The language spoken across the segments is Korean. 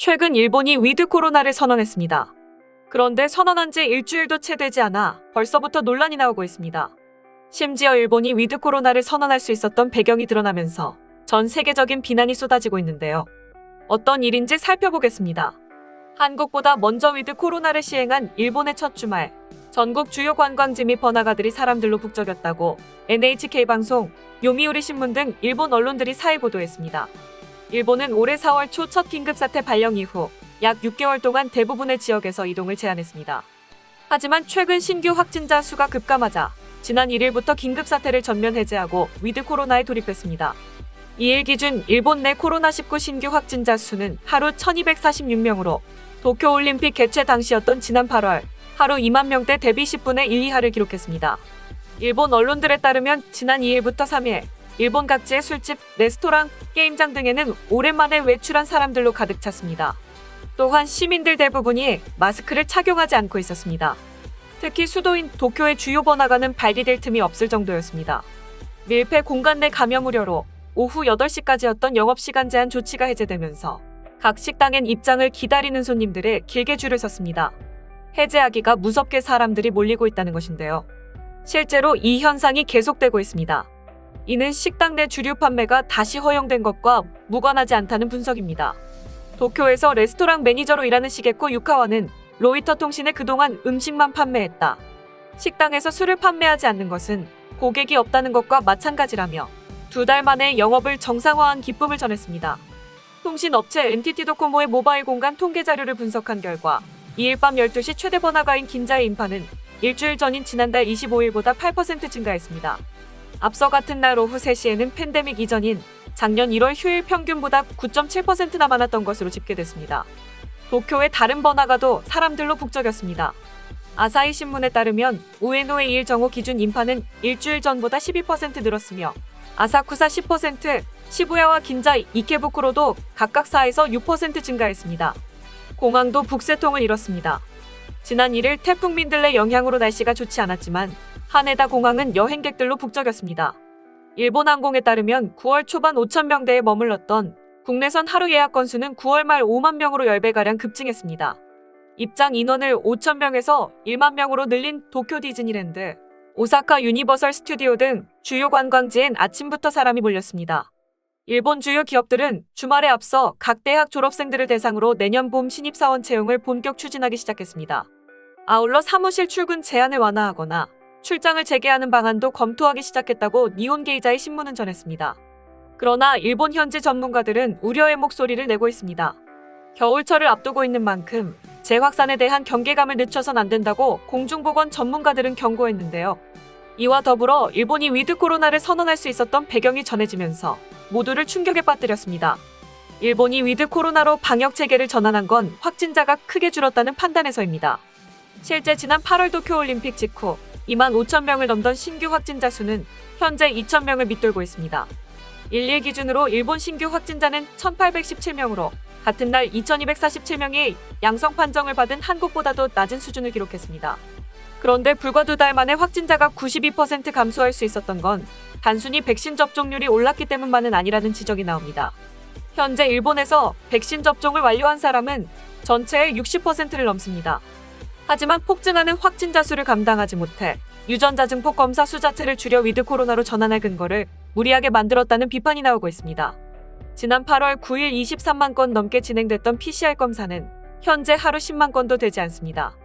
최근 일본이 위드 코로나를 선언했습니다. 그런데 선언한 지 일주일도 채 되지 않아 벌써부터 논란이 나오고 있습니다. 심지어 일본이 위드 코로나를 선언할 수 있었던 배경이 드러나면서 전 세계적인 비난이 쏟아지고 있는데요. 어떤 일인지 살펴보겠습니다. 한국보다 먼저 위드 코로나를 시행한 일본의 첫 주말, 전국 주요 관광지 및 번화가들이 사람들로 북적였다고 NHK방송, 요미우리 신문 등 일본 언론들이 4일 보도했습니다. 일본은 올해 4월 초 첫 긴급사태 발령 이후 약 6개월 동안 대부분의 지역에서 이동을 제한했습니다. 하지만 최근 신규 확진자 수가 급감하자 지난 1일부터 긴급사태를 전면 해제하고 위드 코로나에 돌입했습니다. 2일 기준 일본 내 코로나19 신규 확진자 수는 하루 1246명으로 도쿄올림픽 개최 당시였던 지난 8월 하루 2만 명대 대비 10분의 1 이하를 기록했습니다. 일본 언론들에 따르면 지난 2일부터 3일 일본 각지의 술집, 레스토랑, 게임장 등에는 오랜만에 외출한 사람들로 가득 찼습니다. 또한 시민들 대부분이 마스크를 착용하지 않고 있었습니다. 특히 수도인 도쿄의 주요 번화가는 발디딜 틈이 없을 정도였습니다. 밀폐 공간 내 감염 우려로 오후 8시까지였던 영업시간 제한 조치가 해제되면서 각 식당엔 입장을 기다리는 손님들의 길게 줄을 섰습니다. 해제하기가 무섭게 사람들이 몰리고 있다는 것인데요. 실제로 이 현상이 계속되고 있습니다. 이는 식당 내 주류 판매가 다시 허용된 것과 무관하지 않다는 분석입니다. 도쿄에서 레스토랑 매니저로 일하는 시게코 유카와는 로이터 통신에 그동안 음식만 판매했다. 식당에서 술을 판매하지 않는 것은 고객이 없다는 것과 마찬가지라며 2달 만에 영업을 정상화한 기쁨을 전했습니다. 통신업체 NTT 도코모의 모바일 공간 통계 자료를 분석한 결과 2일 밤 12시 최대 번화가인 긴자의 인파는 일주일 전인 지난달 25일보다 8% 증가했습니다. 앞서 같은 날 오후 3시에는 팬데믹 이전인 작년 1월 휴일 평균보다 9.7%나 많았던 것으로 집계됐습니다. 도쿄의 다른 번화가도 사람들로 북적였습니다. 아사히 신문에 따르면 우에노의 2일 정오 기준 인파는 일주일 전보다 12% 늘었으며 아사쿠사 10%, 시부야와 긴자, 이케부쿠로도 각각 4에서 6% 증가했습니다. 공항도 북새통을 이뤘습니다. 지난 1일 태풍 민들레 영향으로 날씨가 좋지 않았지만 하네다 공항은 여행객들로 북적였습니다. 일본 항공에 따르면 9월 초반 5,000명대에 머물렀던 국내선 하루 예약 건수는 9월 말 5만 명으로 10배가량 급증했습니다. 입장 인원을 5,000명에서 1만 명으로 늘린 도쿄 디즈니랜드, 오사카 유니버설 스튜디오 등 주요 관광지엔 아침부터 사람이 몰렸습니다. 일본 주요 기업들은 주말에 앞서 각 대학 졸업생들을 대상으로 내년 봄 신입사원 채용을 본격 추진하기 시작했습니다. 아울러 사무실 출근 제한을 완화하거나 출장을 재개하는 방안도 검토하기 시작했다고 니혼게이자의 신문은 전했습니다. 그러나 일본 현지 전문가들은 우려의 목소리를 내고 있습니다. 겨울철을 앞두고 있는 만큼 재확산에 대한 경계감을 늦춰선 안 된다고 공중보건 전문가들은 경고했는데요. 이와 더불어 일본이 위드 코로나를 선언할 수 있었던 배경이 전해지면서 모두를 충격에 빠뜨렸습니다. 일본이 위드 코로나로 방역 체계를 전환한 건 확진자가 크게 줄었다는 판단에서입니다. 실제 지난 8월 도쿄올림픽 직후 2만 5천 명을 넘던 신규 확진자 수는 현재 2천 명을 밑돌고 있습니다. 1일 기준으로 일본 신규 확진자는 1,817명으로 같은 날 2,247명이 양성 판정을 받은 한국보다도 낮은 수준을 기록했습니다. 그런데 불과 2달 만에 확진자가 92% 감소할 수 있었던 건 단순히 백신 접종률이 올랐기 때문만은 아니라는 지적이 나옵니다. 현재 일본에서 백신 접종을 완료한 사람은 전체의 60%를 넘습니다. 하지만 폭증하는 확진자 수를 감당하지 못해 유전자 증폭 검사 수 자체를 줄여 위드 코로나로 전환할 근거를 무리하게 만들었다는 비판이 나오고 있습니다. 지난 8월 9일 23만 건 넘게 진행됐던 PCR 검사는 현재 하루 10만 건도 되지 않습니다.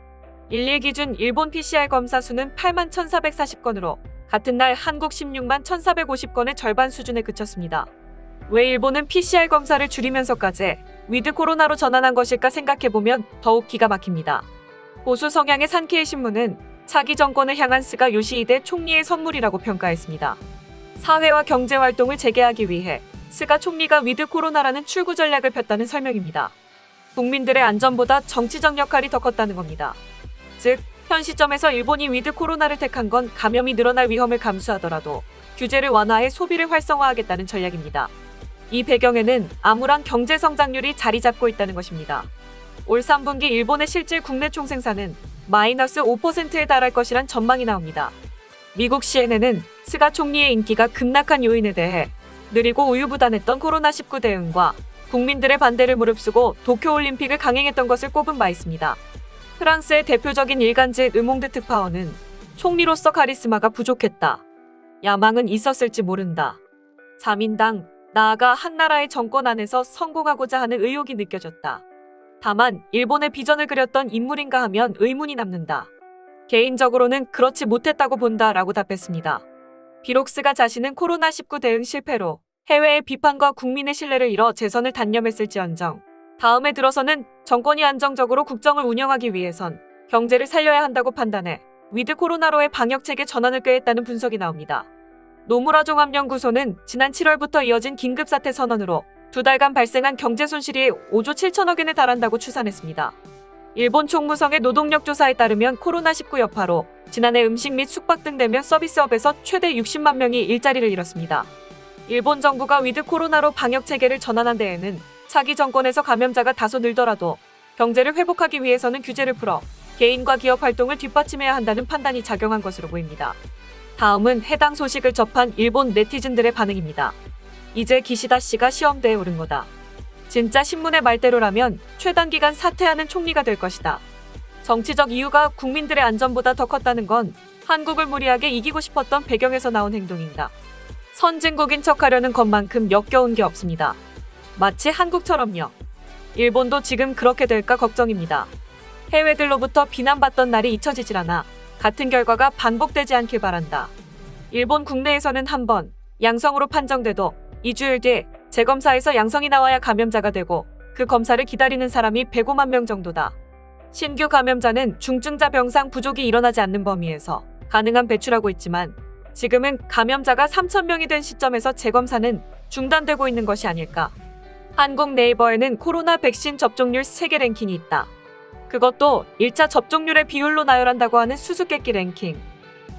1일 기준 일본 PCR 검사 수는 8만 1,440건으로 같은 날 한국 16만 1,450건의 절반 수준에 그쳤습니다. 왜 일본은 PCR 검사를 줄이면서까지 위드 코로나로 전환한 것일까 생각해보면 더욱 기가 막힙니다. 보수 성향의 산케이 신문은 차기 정권을 향한 스가 요시히데 총리의 선물이라고 평가했습니다. 사회와 경제 활동을 재개하기 위해 스가 총리가 위드 코로나라는 출구 전략을 폈다는 설명입니다. 국민들의 안전보다 정치적 역할이 더 컸다는 겁니다. 즉, 현 시점에서 일본이 위드 코로나를 택한 건 감염이 늘어날 위험을 감수하더라도 규제를 완화해 소비를 활성화하겠다는 전략입니다. 이 배경에는 암울한 경제 성장률이 자리 잡고 있다는 것입니다. 올 3분기 일본의 실질 국내 총생산은 마이너스 5%에 달할 것이란 전망이 나옵니다. 미국 CNN은 스가 총리의 인기가 급락한 요인에 대해 느리고 우유부단했던 코로나19 대응과 국민들의 반대를 무릅쓰고 도쿄올림픽을 강행했던 것을 꼽은 바 있습니다. 프랑스의 대표적인 일간지 르몽드 특파원은 총리로서 카리스마가 부족했다. 야망은 있었을지 모른다. 자민당, 나아가 한 나라의 정권 안에서 성공하고자 하는 의욕이 느껴졌다. 다만 일본의 비전을 그렸던 인물인가 하면 의문이 남는다. 개인적으로는 그렇지 못했다고 본다라고 답했습니다. 비록 스가 자신은 코로나19 대응 실패로 해외의 비판과 국민의 신뢰를 잃어 재선을 단념했을지언정 다음에 들어서는 정권이 안정적으로 국정을 운영하기 위해선 경제를 살려야 한다고 판단해 위드 코로나로의 방역체계 전환을 꾀했다는 분석이 나옵니다. 노무라 종합연구소는 지난 7월부터 이어진 긴급사태 선언으로 2달간 발생한 경제 손실이 5조 7천억 엔에 달한다고 추산했습니다. 일본 총무성의 노동력 조사에 따르면 코로나19 여파로 지난해 음식 및 숙박 등 대면 서비스업에서 최대 60만 명이 일자리를 잃었습니다. 일본 정부가 위드 코로나로 방역체계를 전환한 데에는 차기 정권에서 감염자가 다소 늘더라도 경제를 회복하기 위해서는 규제를 풀어 개인과 기업 활동을 뒷받침해야 한다는 판단이 작용한 것으로 보입니다. 다음은 해당 소식을 접한 일본 네티즌들의 반응입니다. 이제 기시다 씨가 시험대에 오른 거다. 진짜 신문의 말대로라면 최단기간 사퇴하는 총리가 될 것이다. 정치적 이유가 국민들의 안전보다 더 컸다는 건 한국을 무리하게 이기고 싶었던 배경에서 나온 행동인가. 선진국인 척하려는 것만큼 역겨운 게 없습니다. 마치 한국처럼요. 일본도 지금 그렇게 될까 걱정입니다. 해외들로부터 비난받던 날이 잊혀지질 않아 같은 결과가 반복되지 않길 바란다. 일본 국내에서는 한 번 양성으로 판정돼도 2주일 뒤에 재검사에서 양성이 나와야 감염자가 되고 그 검사를 기다리는 사람이 105만 명 정도다. 신규 감염자는 중증자 병상 부족이 일어나지 않는 범위에서 가능한 배출하고 있지만 지금은 감염자가 3,000명이 된 시점에서 재검사는 중단되고 있는 것이 아닐까. 한국 네이버에는 코로나 백신 접종률 세계 랭킹이 있다. 그것도 1차 접종률의 비율로 나열한다고 하는 수수께끼 랭킹.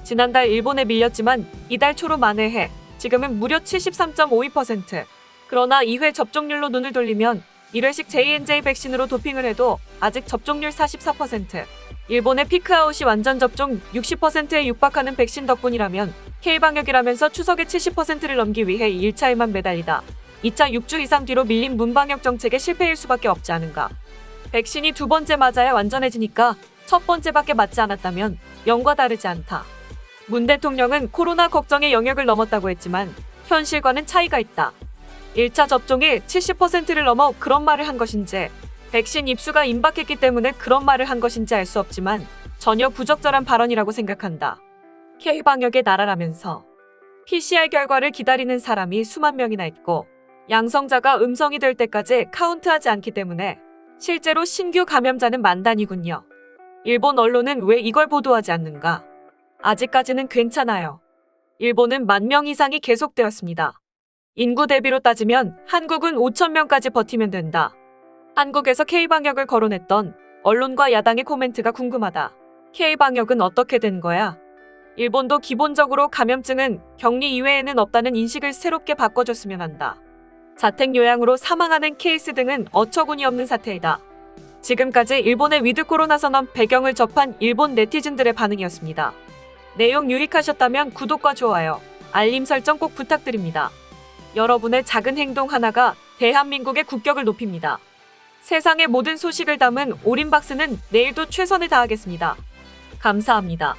지난달 일본에 밀렸지만 이달 초로 만회해 지금은 무려 73.52%. 그러나 2회 접종률로 눈을 돌리면 1회씩 J&J 백신으로 도핑을 해도 아직 접종률 44%. 일본의 피크아웃이 완전 접종 60%에 육박하는 백신 덕분이라면 K방역이라면서 추석에 70%를 넘기 위해 1차에만 매달리다 2차 6주 이상 뒤로 밀린 문방역 정책의 실패일 수밖에 없지 않은가. 백신이 2번째 맞아야 완전해지니까 첫 번째밖에 맞지 않았다면 영과 다르지 않다. 문 대통령은 코로나 걱정의 영역을 넘었다고 했지만 현실과는 차이가 있다. 1차 접종이 70%를 넘어 그런 말을 한 것인지 백신 입수가 임박했기 때문에 그런 말을 한 것인지 알 수 없지만 전혀 부적절한 발언이라고 생각한다. K방역의 나라라면서 PCR 결과를 기다리는 사람이 수만 명이나 있고 양성자가 음성이 될 때까지 카운트하지 않기 때문에 실제로 신규 감염자는 만 단위군요. 일본 언론은 왜 이걸 보도하지 않는가? 아직까지는 괜찮아요. 일본은 10,000명 이상이 계속되었습니다. 인구 대비로 따지면 한국은 5,000명까지 버티면 된다. 한국에서 K방역을 거론했던 언론과 야당의 코멘트가 궁금하다. K방역은 어떻게 된 거야? 일본도 기본적으로 감염증은 격리 이외에는 없다는 인식을 새롭게 바꿔줬으면 한다. 자택 요양으로 사망하는 케이스 등은 어처구니 없는 사태이다. 지금까지 일본의 위드 코로나 선언 배경을 접한 일본 네티즌들의 반응이었습니다. 내용 유익하셨다면 구독과 좋아요, 알림 설정 꼭 부탁드립니다. 여러분의 작은 행동 하나가 대한민국의 국격을 높입니다. 세상의 모든 소식을 담은 올인박스는 내일도 최선을 다하겠습니다. 감사합니다.